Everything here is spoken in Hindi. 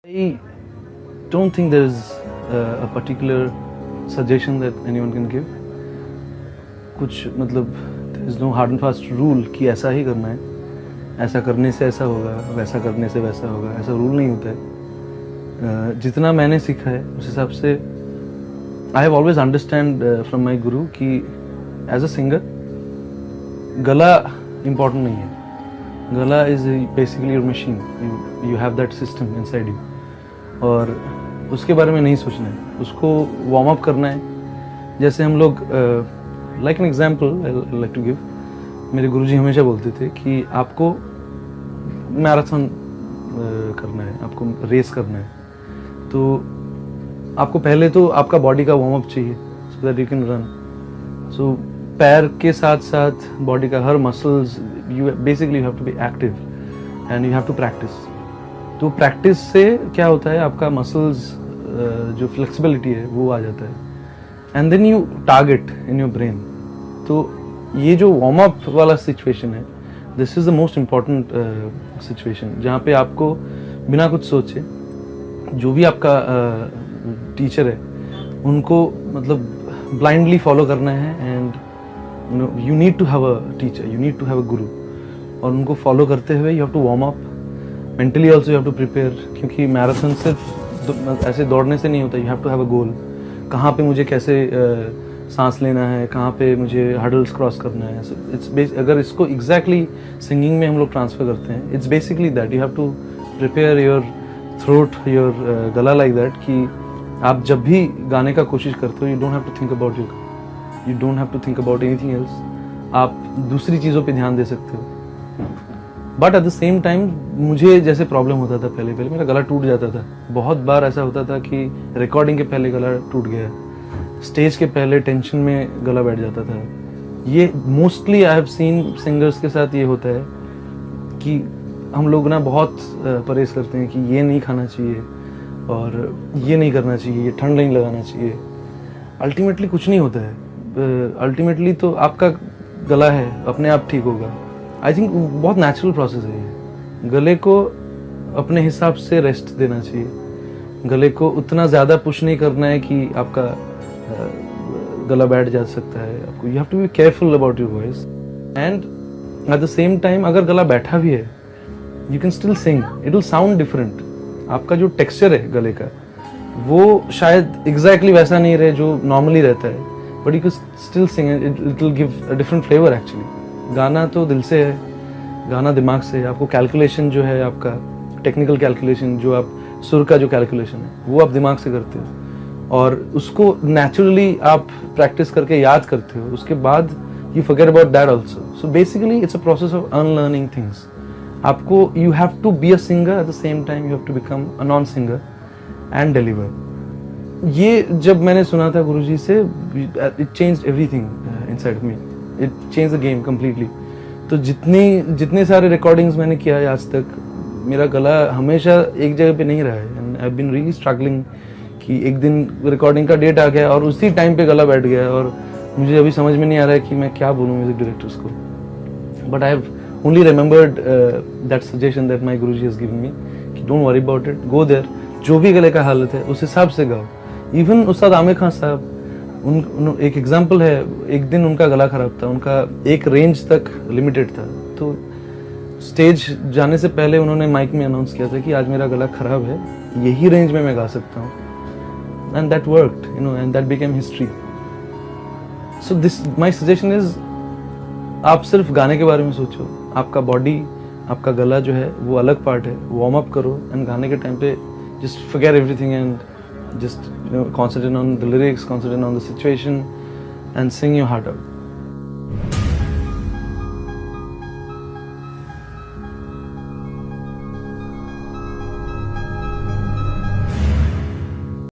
I don't think there is a particular suggestion that anyone can give. कुछ मतलब there is no hard and fast rule कि ऐसा ही करना है, ऐसा करने से ऐसा होगा, वैसा करने से वैसा होगा, ऐसा रूल नहीं होता है। जितना मैंने सीखा है उस हिसाब से I have always understand from my guru कि as a singer गला important नहीं है। गला is basically your machine. You have that system inside you. और उसके बारे में नहीं सोचना है, उसको वार्म अप करना है। जैसे हम लोग like an example I like to give, मेरे गुरुजी हमेशा बोलते थे कि आपको मैराथन करना है, आपको रेस करना है, तो आपको पहले तो आपका बॉडी का वार्म अप चाहिए so that you can run. So पैर के साथ साथ बॉडी का हर muscles, you basically you have to be active and you have to practice. तो प्रैक्टिस से क्या होता है, आपका मसल्स जो फ्लेक्सिबिलिटी है वो आ जाता है and then you target in your brain. तो ये जो वार्म अप वाला सिचुएशन है, this is the most important situation, जहाँ पे आपको बिना कुछ सोचे जो भी आपका टीचर है उनको मतलब ब्लाइंडली फॉलो करना है। And you need to have a teacher, you need to have a guru, और उनको फॉलो करते हुए you have to warm up mentally also, you have to prepare, क्योंकि मैराथन सिर्फ ऐसे दौड़ने से नहीं होता। You have to have a goal, कहाँ पे मुझे कैसे सांस लेना है, कहाँ पे मुझे हर्डल्स क्रॉस करना है। इट्स अगर इसको एग्जैक्टली सिंगिंग में हम लोग ट्रांसफर करते हैं, it's basically that you have to prepare your throat, your गला लाइक दैट कि आप जब भी गाने का कोशिश करते हो, you don't have to think about your, you don't have to think about anything else. आप दूसरी चीज़ों पे ध्यान दे सकते हो। But at the same time मुझे जैसे प्रॉब्लम होता था, पहले मेरा गला टूट जाता था। बहुत बार ऐसा होता था कि रिकॉर्डिंग के पहले गला टूट गया, स्टेज के पहले टेंशन में गला बैठ जाता था। ये mostly I have seen singers के साथ ये होता है कि हम लोग ना बहुत परहेज करते हैं कि ये नहीं खाना चाहिए और ये नहीं करना चाहिए, ये ठंड नहीं लगाना चाहिए। अल्टीमेटली कुछ नहीं होता है। अल्टीमेटली तो आपका गला है, अपने आप ठीक होगा। आई थिंक बहुत नेचुरल प्रोसेस है ये। गले को अपने हिसाब से रेस्ट देना चाहिए, गले को उतना ज़्यादा पुश नहीं करना है कि आपका गला बैठ जा सकता है। आपको you have to be careful about your voice and at the same time अगर गला बैठा भी है, you can still sing, it will sound different. आपका जो टेक्सचर है गले का वो शायद एग्जैक्टली वैसा नहीं रहे जो नॉर्मली रहता है, but you can still sing, it will give a different flavour actually. गाना तो दिल से है, गाना दिमाग से है। आपको कैलकुलेशन जो है, आपका टेक्निकल कैलकुलेशन, जो आप सुर का जो कैलकुलेशन है वो आप दिमाग से करते हो और उसको नेचुरली आप प्रैक्टिस करके याद करते हो। उसके बाद you forget about that also. So basically it's a process of unlearning things. आपको you have to be a singer, at the same time you have to become a non singer and deliver. ये जब मैंने सुना था गुरुजी से, it changed everything inside me, it change the game completely. तो जितने सारे रिकॉर्डिंग्स मैंने किया है आज तक, मेरा गला हमेशा एक जगह पे नहीं रहा है and I have been really struggling कि एक दिन रिकॉर्डिंग का डेट आ गया और उसी टाइम पे गला बैठ गया और मुझे अभी समझ में नहीं आ रहा है कि मैं क्या बोलूँ म्यूजिक डायरेक्टर्स को। But I have only remembered that suggestion that my guruji has given me कि don't worry about it, go there, जो भी गले का हालत है उस हिसाब से गाओ। इवन उस्ताद आमिर खान साहब, एक एग्जाम्पल है, एक दिन उनका गला खराब था, उनका एक रेंज तक लिमिटेड था, तो स्टेज जाने से पहले उन्होंने माइक में अनाउंस किया था कि आज मेरा गला खराब है, यही रेंज में मैं गा सकता हूँ। And that worked, you know, and that became history. So this my suggestion is, आप सिर्फ गाने के बारे में सोचो, आपका बॉडी, आपका गला जो है वो अलग पार्ट है, वार्म अप करो एंड गाने के टाइम पे just forget everything and just concentrate on the lyrics, concentrate on the situation and sing your heart out.